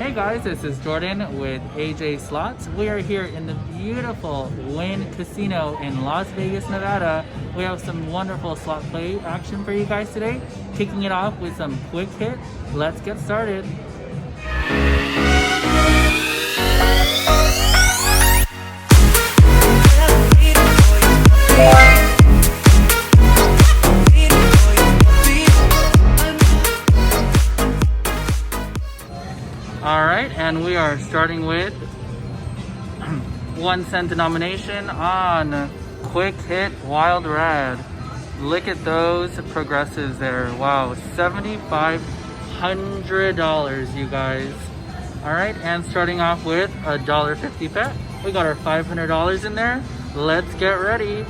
Hey guys, this is Jordan with AJ Slots. We are here in the beautiful Wynn Casino in Las Vegas, Nevada. We have some wonderful slot play action for you guys today. Kicking it off with some Quickhit. Let's get started. Alright, and we are starting with 1 cent denomination on Quickhit Wild Red. Look at those progressives there. Wow, $7,500, you guys. Alright, and starting off with a $1.50 bet. We got our $500 in there. Let's get ready.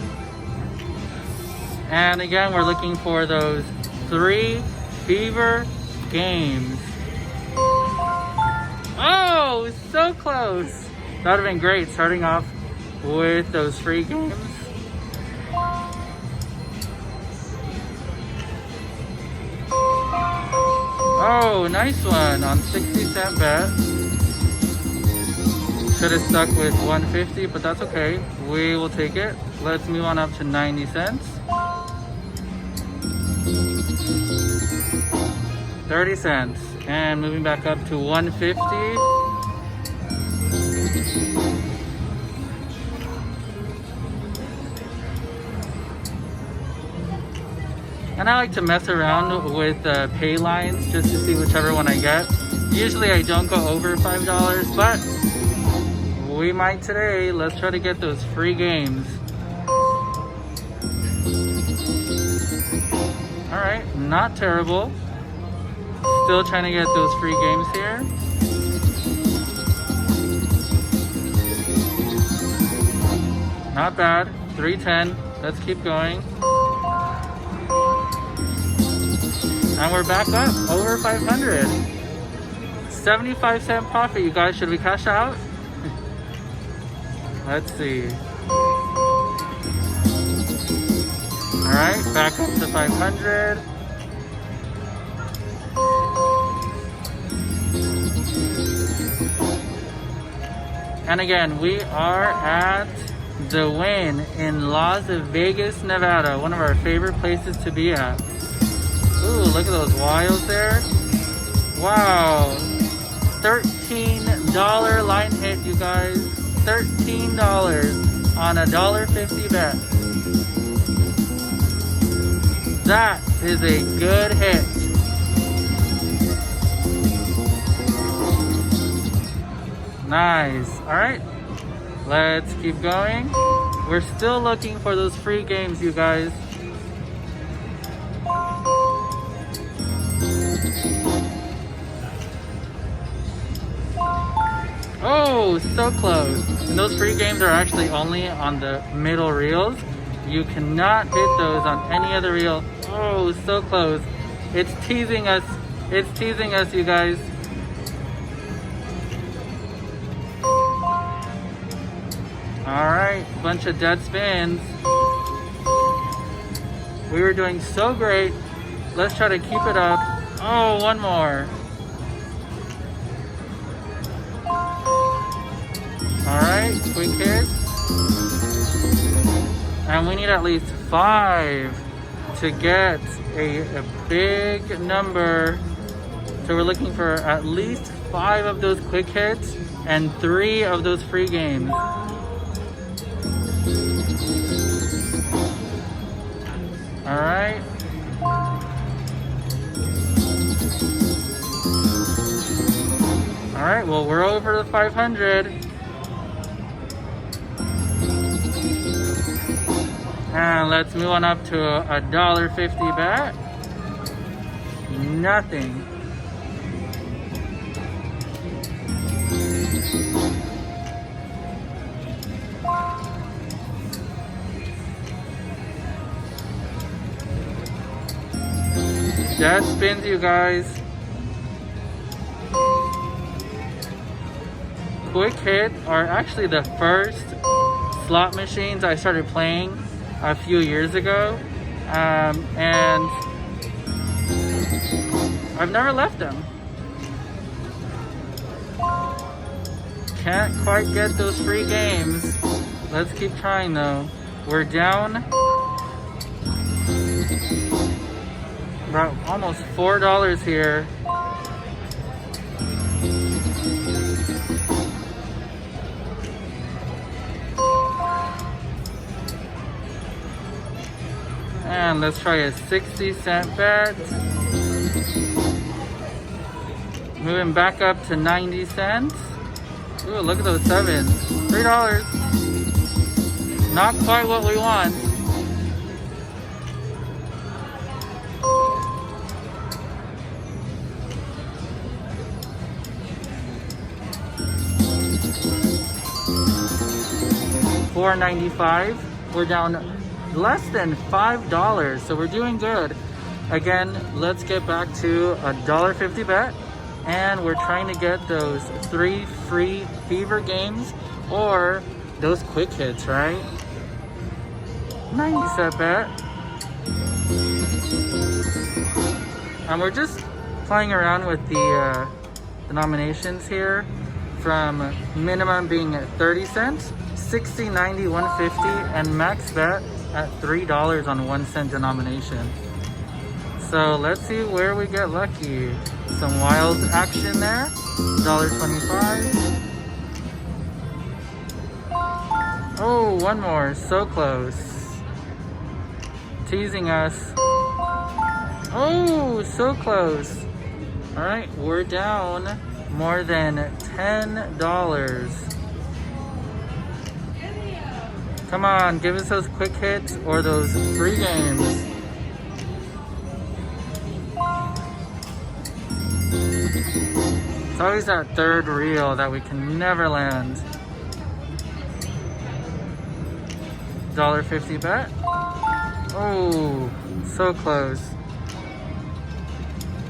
And again, we're looking for those 3 fever games. Oh, so close. That would have been great starting off with those free games. Oh, nice one on 60-cent bet. Should have stuck with 150, but that's okay. We will take it. Let's move on up to 90 cents. 30 cents. And moving back up to 150. And I like to mess around with the pay lines just to see whichever one I get. Usually I don't go over $5, but we might today. Let's try to get those free games. Alright, not terrible. Still trying to get those free games here. Not bad. 310. Let's keep going. And we're back up over 500. 75-cent profit, you guys. Should we cash out? Let's see. Alright, back up to 500. And again, we are at the Wynn in Las Vegas, Nevada. One of our favorite places to be at. Ooh, look at those wilds there. Wow. $13 line hit, you guys. $13 on a $1.50 bet. That is a good hit. Nice. Alright, let's keep going. We're still looking for those free games, you guys. Oh, so close. And those free games are actually only on the middle reels. You cannot hit those on any other reel. Oh, so close. It's teasing us. It's teasing us, you guys. Alright, bunch of dead spins. We were doing so great. Let's try to keep it up. Oh, one more. Alright, Quickhit. And we need at least 5 to get a big number. So we're looking for at least 5 of those quick hits and 3 of those free games. Alright. Alright, well, we're over the 500. And let's move on up to a $1.50 bet. Nothing. Dead spins, you guys. Quickhit are actually the first slot machines I started playing a few years ago, and I've never left them. Can't quite get those free games. Let's keep trying though. We're down about almost $4 here. And let's try a 60-cent bet. Moving back up to 90 cents. Ooh, look at those sevens. $3. Not quite what we want. $4.95. We're down less than $5, so we're doing good. Again, let's get back to a $1.50 bet, and we're trying to get those 3 free fever games or those quick hits, right? 90-cent bet. And we're just playing around with the denominations here, from minimum being at 30 cents, 60, 90, 150, and max bet at $3 on 1 cent denomination. So let's see where we get lucky. Some wild action there. $1.25. Oh, one more. So close. Teasing us. Oh, so close. All right, we're down more than $10. Come on, give us those quick hits or those free games. It's always that third reel that we can never land. $1.50 bet. Oh, so close.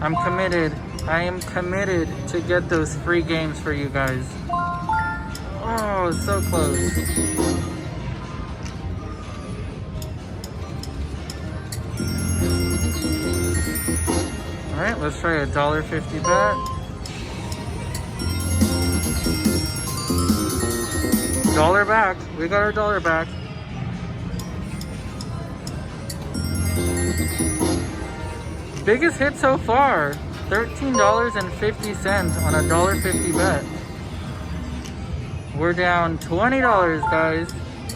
I'm committed. I am committed to get those free games for you guys. Oh, so close. Alright, let's try a $1.50 bet. $1 back. We got our $1 back. Biggest hit so far. $13.50 on a $1.50 bet. We're down $20, guys.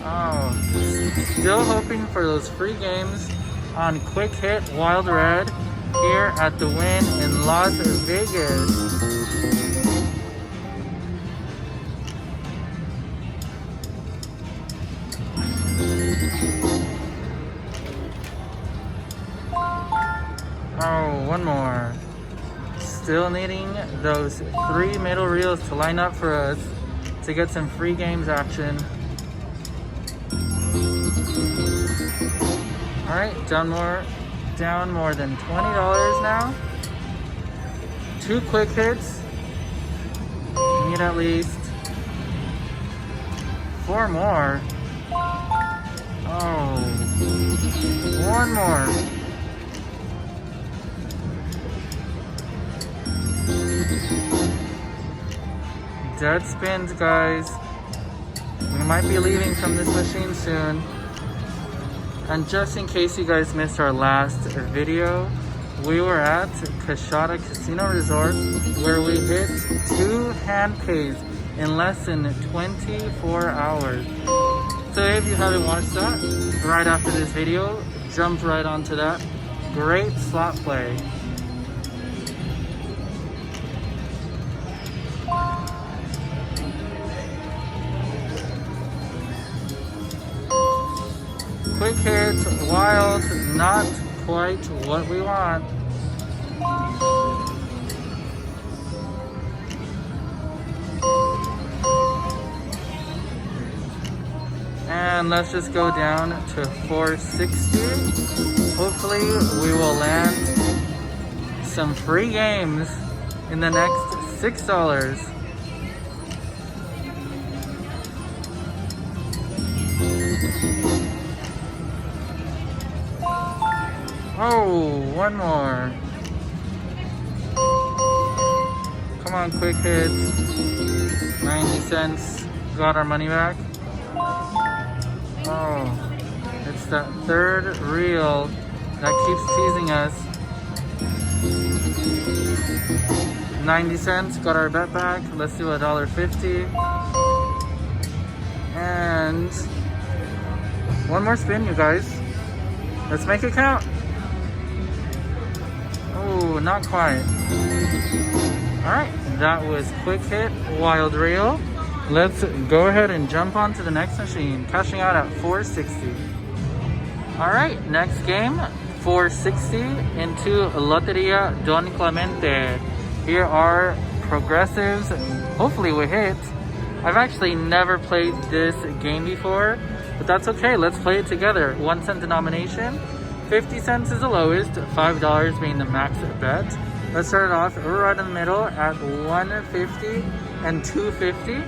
Oh, still hoping for those free games on Quick Hit Wild Red here at the Wynn in Las Vegas. Oh, one more. Still needing those 3 middle reels to line up for us to get some free games action. Alright, down more than $20 now. 2 quick hits. Need at least 4 more. Oh, 1 more. Dead spins, guys. We might be leaving from this machine soon. And just in case you guys missed our last video, we were at Quickhit Casino Resort, where we hit 2 hand pays in less than 24 hours. So if you haven't watched that, right after this video, jump right onto that. Great slot play. Quick hits, wild, not quite what we want. And let's just go down to 460. Hopefully we will land some free games in the next $6. Oh, 1 more. Come on, quick hits. 90 cents. Got our money back. Oh, it's that third reel that keeps teasing us. 90 cents. Got our bet back. Let's do $1.50. And one more spin, you guys. Let's make it count. Oh, not quite. Alright, that was Quickhit Wild Reel. Let's go ahead and jump on to the next machine, cashing out at 460. Alright, next game, 460 into Loteria Don Clemente. Here are progressives. Hopefully we hit. I've actually never played this game before, but that's okay. Let's play it together. 1 cent denomination. 50 cents is the lowest, $5 being the max bet. Let's start it off right in the middle at 150 and 250.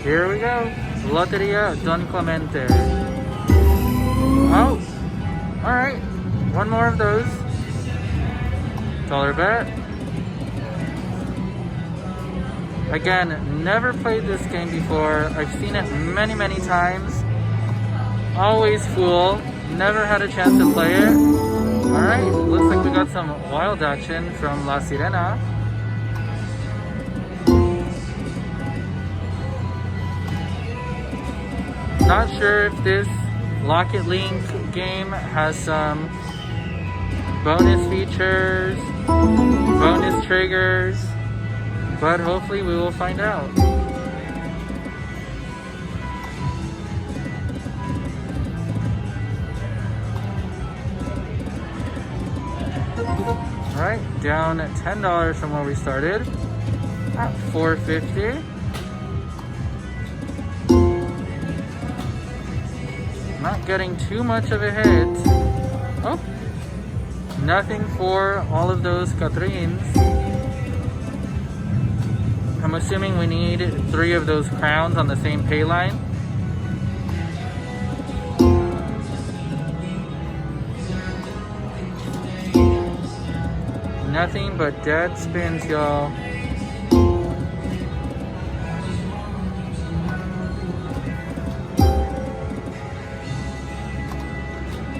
Here we go. Loteria Don Clemente. Oh, all right. One more of those. $1 bet. Again, never played this game before. I've seen it many, many times. Always full. Never had a chance to play it. Alright, looks like we got some wild action from La Sirena. Not sure if this Locket Link game has some bonus features, bonus triggers, but hopefully we will find out. Alright, down $10 from where we started at 450. Not getting too much of a hit. Oh, nothing for all of those Catrins. I'm assuming we need 3 of those crowns on the same pay line. Nothing but dead spins, y'all.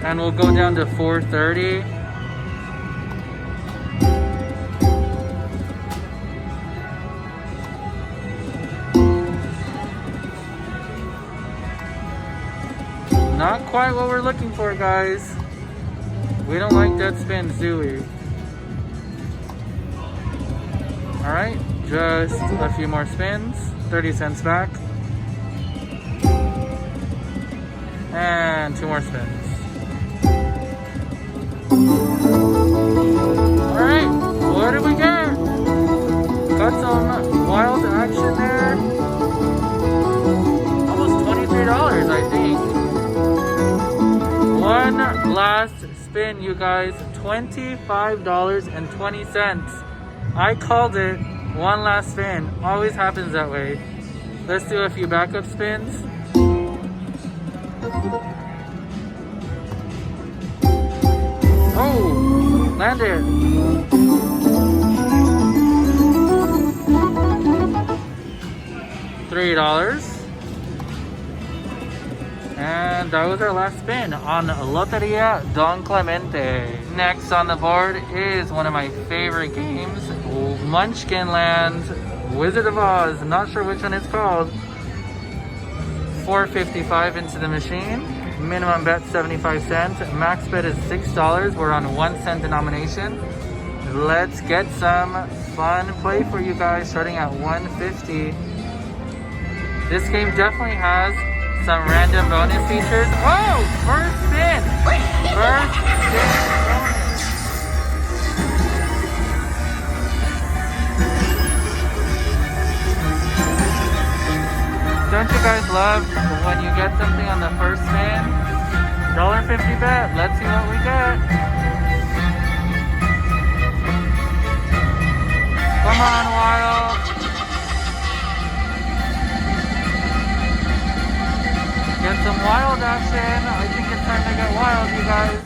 And we'll go down to 430. Not quite what we're looking for, guys. We don't like dead spins, do we? Alright, just a few more spins. 30 cents back. And 2 more spins. Alright, what do we get? Got some wild action there. Almost $23, I think. One last spin, you guys. $25.20. I called it. One last spin. Always happens that way. Let's do a few backup spins. Oh, landed. $3. And that was our last spin on Loteria Don Clemente. Next on the board is one of my favorite games, Munchkinland, Wizard of Oz. Not sure which one it's called. $4.55 into the machine. Minimum bet 75 cents. Max bet is $6. We're on 1 cent denomination. Let's get some fun play for you guys starting at 150. This game definitely has some random bonus features. Oh, first spin. First spin bonus. Don't you guys love when you get something on the first spin? $1.50 bet. Let's see what we get. Come on, Wild. Get some wild action. I think it's time to get wild, you guys.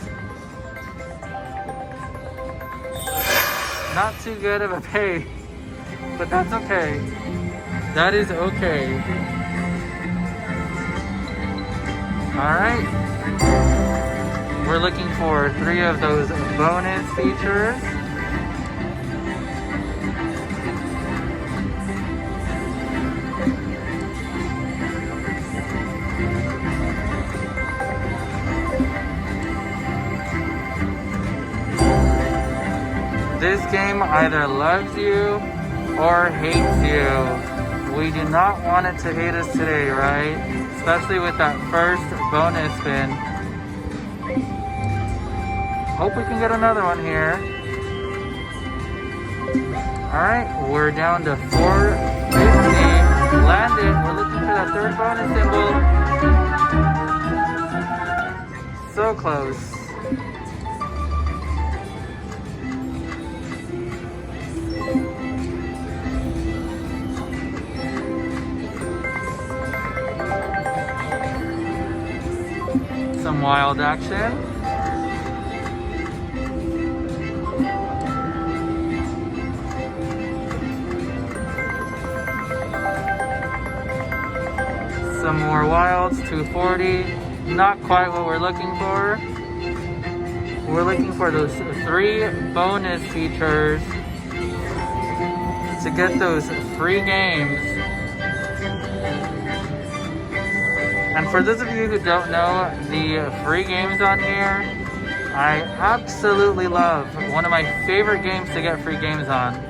Not too good of a pay, but that's okay. That is okay. Alright. We're looking for 3 of those bonus features. This game either loves you or hates you. We do not want it to hate us today, right? Especially with that first bonus spin. Hope we can get another one here. Alright, we're down to 450. Landed. We're looking for that third bonus symbol. So close. Some wild action. Some more wilds, 240. Not quite what we're looking for. We're looking for those 3 bonus features to get those free games. And for those of you who don't know, the free games on here, I absolutely love. One of my favorite games to get free games on.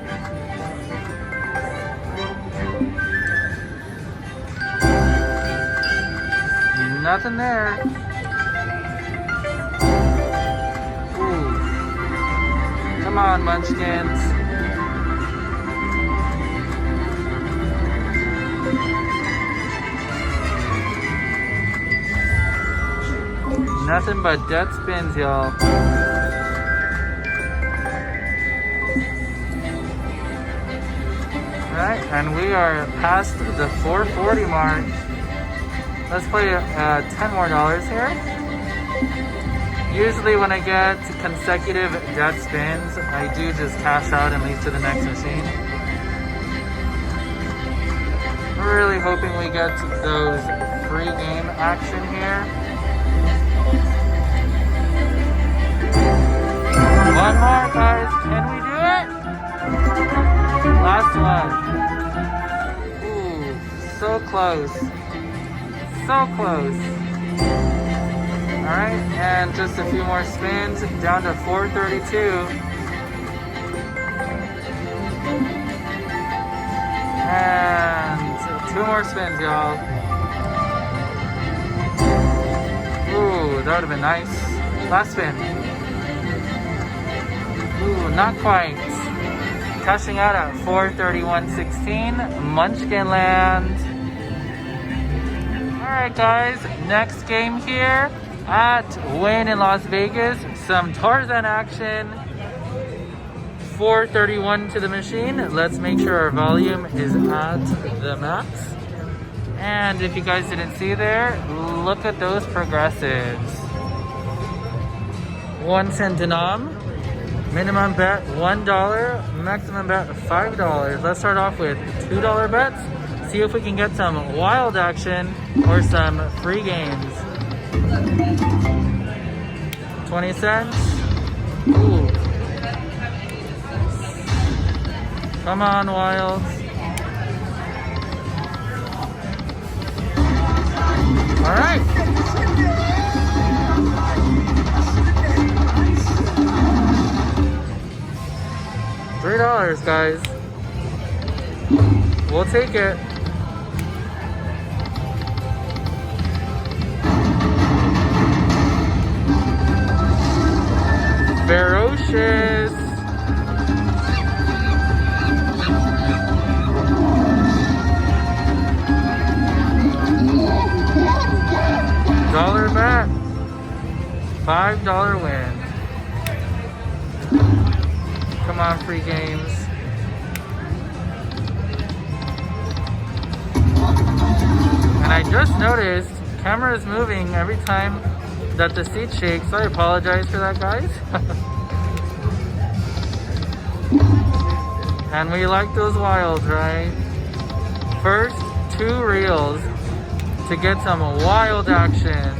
Nothing there. Ooh. Come on, Munchkins. Nothing but dead spins, y'all. Alright, and we are past the 440 mark. Let's play $10 more here. Usually when I get consecutive dead spins, I do just cash out and leave to the next machine. We're really hoping we get those free game action here. One more, guys. Can we do it? Last one. Ooh, so close. So close. Alright, and just a few more spins, down to 432. And 2 more spins, y'all. Ooh, that would have been nice. Last spin. Ooh, not quite. Cashing out at 431.16, Munchkinland. Alright guys, next game here at Wynn in Las Vegas. Some Tarzan action. 431 to the machine. Let's make sure our volume is at the max. And if you guys didn't see there, look at those progressives. 1 cent denom. Minimum bet $1, maximum bet $5. Let's start off with $2 bets. See if we can get some wild action or some free games. 20 cents. Ooh. Come on, wilds. All right. $3, guys. We'll take it. Ferocious. Dollar bet. $5 win. Come on, free games. And I just noticed camera is moving every time that the seat shakes. I apologize for that, guys. And we like those wilds, right? First 2 reels to get some wild action.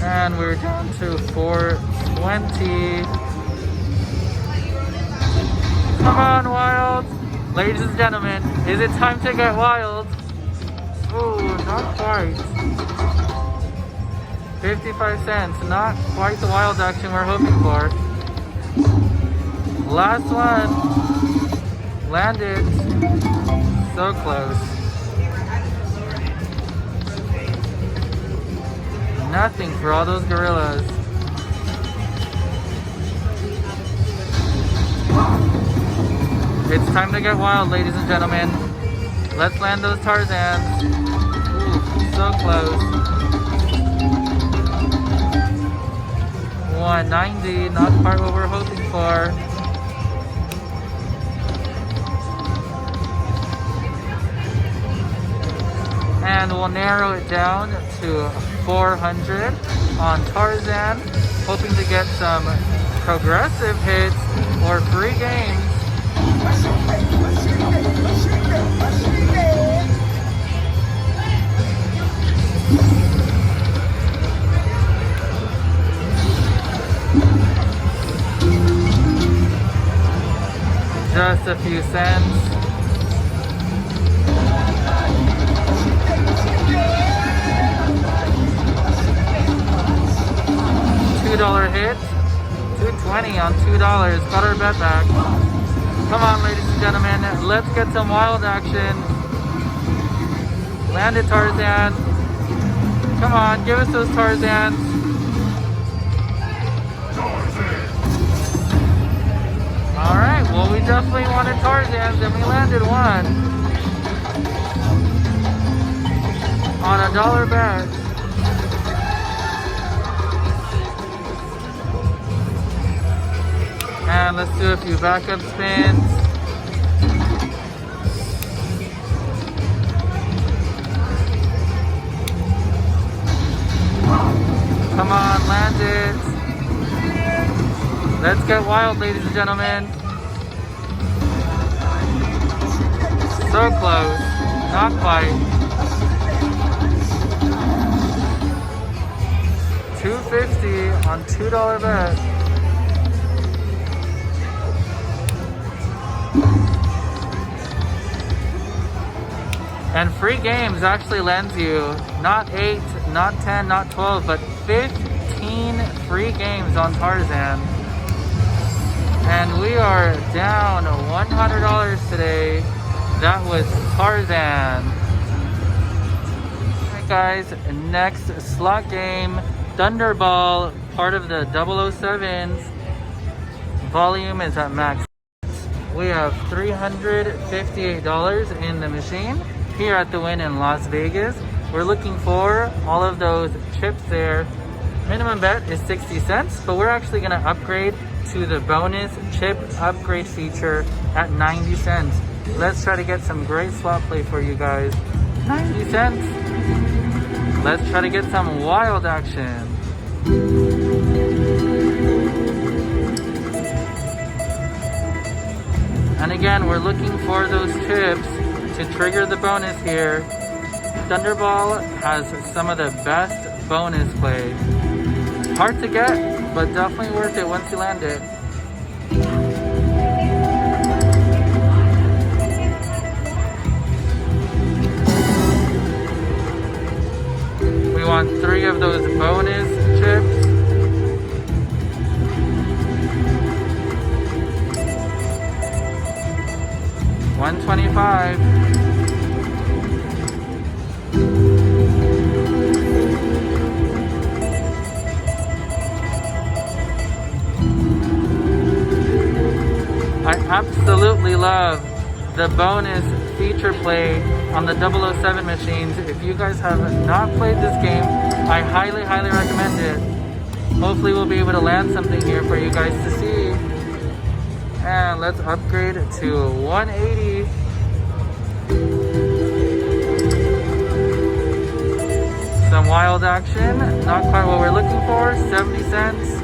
And we're down to 420. Come on, wild. Ladies and gentlemen, is it time to get wild? Ooh, not quite. 55 cents, not quite the wild action we're hoping for. Last one. Landed. So close. Nothing for all those gorillas. It's time to get wild, ladies and gentlemen. Let's land those Tarzans. Ooh, so close. 190, not quite what we're hoping for. And we'll narrow it down to 400 on Tarzan, hoping to get some progressive hits or free games. Just a few cents. $2 hit. 220 on $2. Got our bet back. Come on, ladies and gentlemen. Let's get some wild action. Landed Tarzan. Come on, give us those Tarzans. Alright, well we definitely wanted Tarzans and we landed one. On a $1 bet. And let's do a few backup spins. Come on, land it. Let's get wild, ladies and gentlemen. So close. Not quite. 250 on $2 bet. And free games actually lends you not 8, not 10, not 12, but 15 free games on Tarzan. And we are down $100 today. That was Tarzan. Alright guys, next slot game, Thunderball, part of the 007s. Volume is at max. We have $358 in the machine here at the Wynn in Las Vegas. We're looking for all of those chips there. Minimum bet is 60 cents, but we're actually gonna upgrade to the bonus chip upgrade feature at 90 cents. Let's try to get some great slot play for you guys. 90 cents. Let's try to get some wild action. And again, we're looking for those chips to trigger the bonus here. Thunderball has some of the best bonus play. Hard to get, but definitely worth it once you land it. We want 3 of those bonus chips. $125. I absolutely love the bonus feature play on the 007 machines. If you guys have not played this game, I highly recommend it. Hopefully we'll be able to land something here for you guys to see. And let's upgrade to 180. Some wild action, not quite what we're looking for, 70 cents.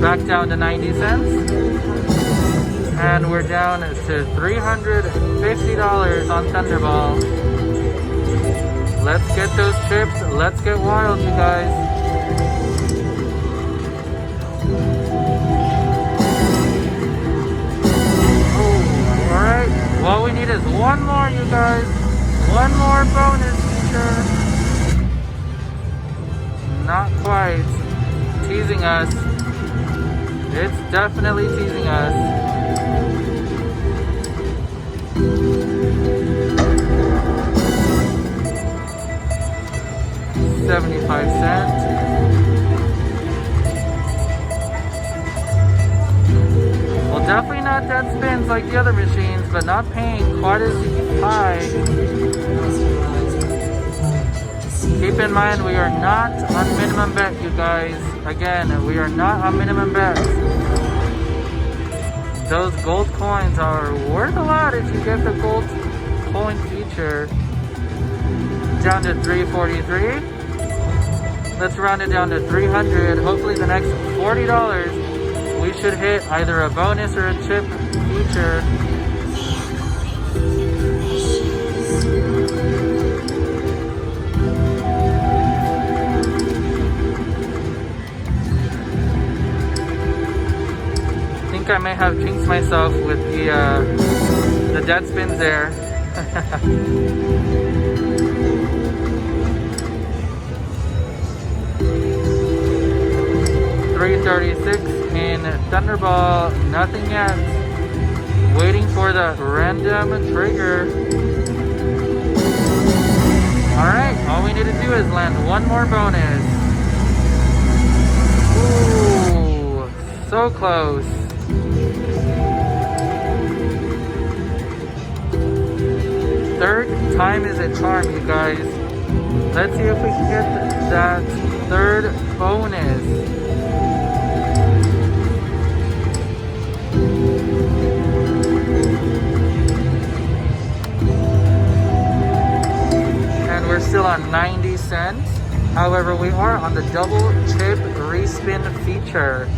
Back down to 90 cents. And we're down to $350 on Thunderball. Let's get those chips. Let's get wild, you guys. Oh, alright. All we need is one more, you guys. One more bonus feature. Not quite. Teasing us. It's definitely teasing us. $0.75. Well, definitely not dead spins like the other machines, but not paying quite as high. Keep in mind, we are not on minimum bet, you guys. Again, we are not on minimum bets. Those gold coins are worth a lot if you get the gold coin feature. Down to 343. Let's round it down to 300. Hopefully the next $40 we should hit either a bonus or a chip feature. I think I may have jinxed myself with the dead spins there. $336 in Thunderball, nothing yet. Waiting for the random trigger. Alright, all we need to do is land one more bonus. Ooh, so close. Third time is a charm, you guys. Let's see if we can get that third bonus. And we're still on 90 cents. However, we are on the double chip respin feature.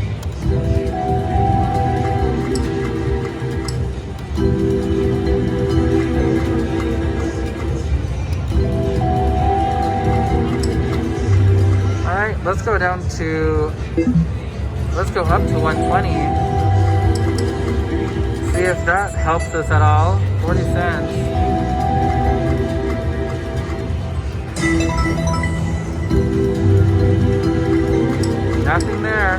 Alright, let's go up to 120. See if that helps us at all. 40 cents. Nothing there.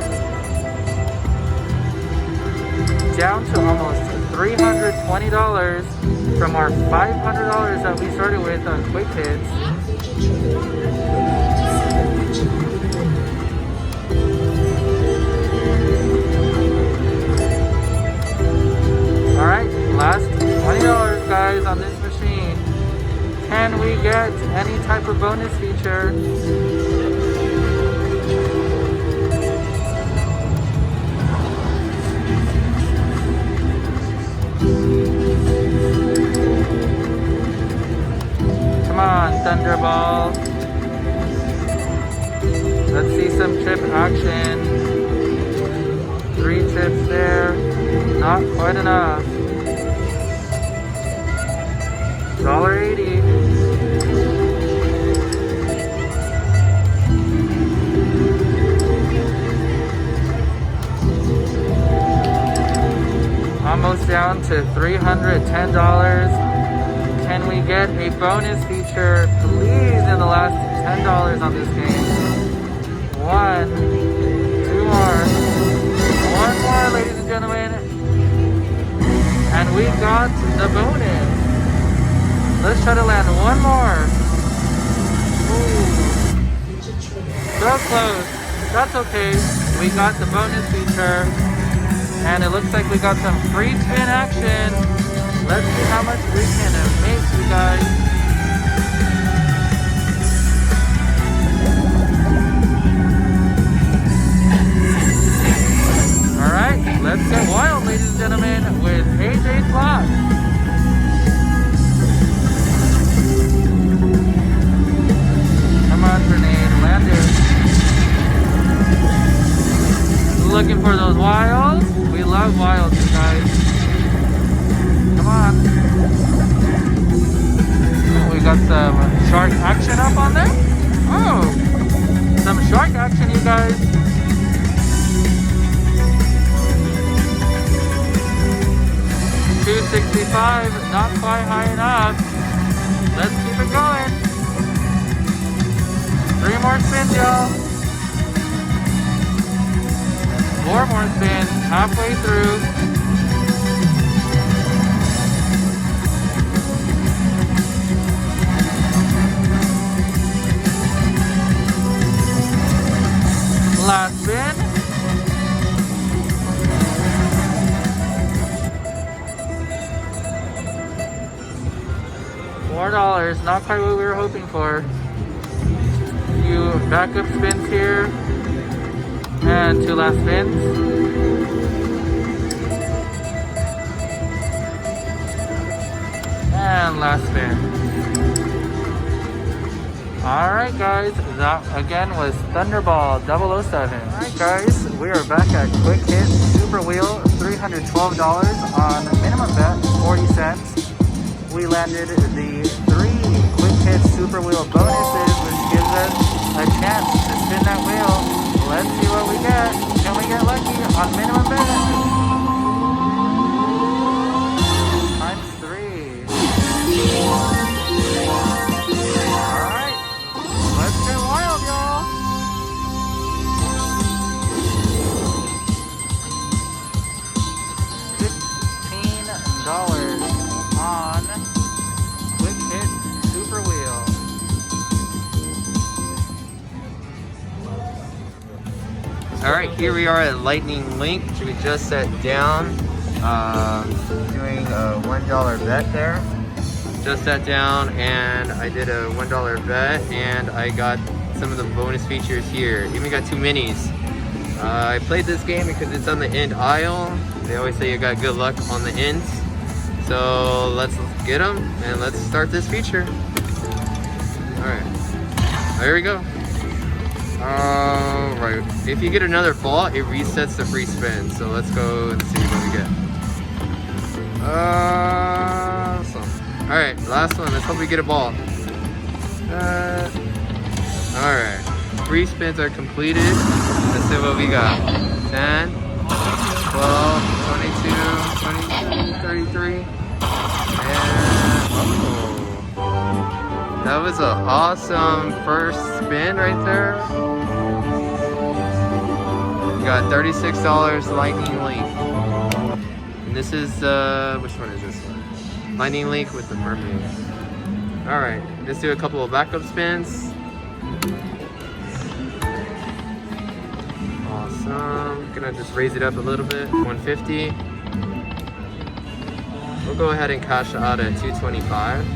Down to almost $320 from our $500 that we started with on Quickhit. Alright, last $20 guys on this machine. Can we get any type of bonus feature? Come on, Thunderball. Let's see some chip action. 3 chips there. Not quite enough. $1.80. Almost down to $310. Can we get a bonus feature, please, in the last $10 on this game? 1, 2 more. 1 more, ladies and gentlemen. And we got the bonus. Let's try to land one more. Ooh. So close. That's okay. We got the bonus feature. And it looks like we got some free spin action. Let's see how much we can make, you guys. Alright, let's get wild, ladies and gentlemen, with AJSLOTS. Come on, grenade, land it. Looking for those wilds? We love wilds, you guys. come on. Oh, we got some shark action up on there. Oh, some shark action, you guys. $265, not quite high enough. Let's keep it going. 3 more spins, y'all. 4 more spins, halfway through. Last spin. $4, not quite what we were hoping for. Few backup spins here. And 2 last spins. And last spin. Alright guys, that again was Thunderball 007. Alright guys, we are back at Quickhit Super Wheel, $312 on minimum bet, 40 cents. We landed the 3 Quickhit Super Wheel bonuses, which gives us a chance to spin that wheel. Let's see what we get. Can we get lucky on minimum bet? Times 3. Alright. Let's get wild, y'all. $15 on Quickhit Super Wheel. Alright, here we are at Lightning Link, which we just set down. Doing a $1 bet there. Just sat down and I did a $1 bet and I got some of the bonus features here. Even got 2 minis. I played this game because it's on the end aisle. They always say you got good luck on the ends. So let's get them and let's start this feature. Alright, there we go. Alright, if you get another ball, it resets the free spin. So let's go and see what we get. Alright, last one. Let's hope we get a ball. Alright, free spins are completed. Let's see what we got. 10, 12, 22, 33. And that was an awesome first spin right there. We got $36 Lightning Link. And this is, which one is this one? Lightning Link with the mermaid. Alright, let's do a couple of backup spins. Awesome. Gonna just raise it up a little bit. 150. We'll go ahead and cash out at 225.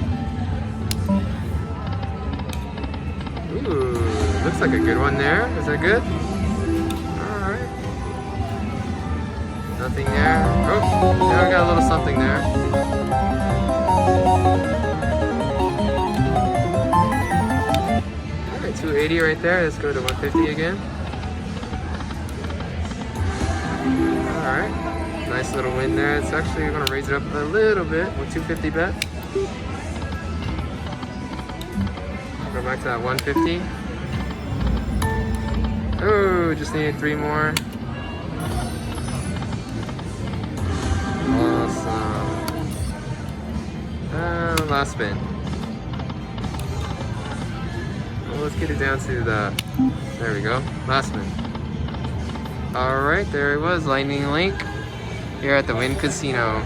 Ooh, looks like a good one there. Is that good? Alright. Nothing there. Oh, yeah, we got a little something there. Alright, 280 right there. Let's go to 150 again. Alright. Nice little win there. It's actually going to raise it up a little bit with 250 bet. Go back to that 150. Oh, just needed 3 more. Awesome. Last spin. Well, let's get it down to the... There we go. Last spin. Alright, there it was. Lightning Link here at the Wynn Casino.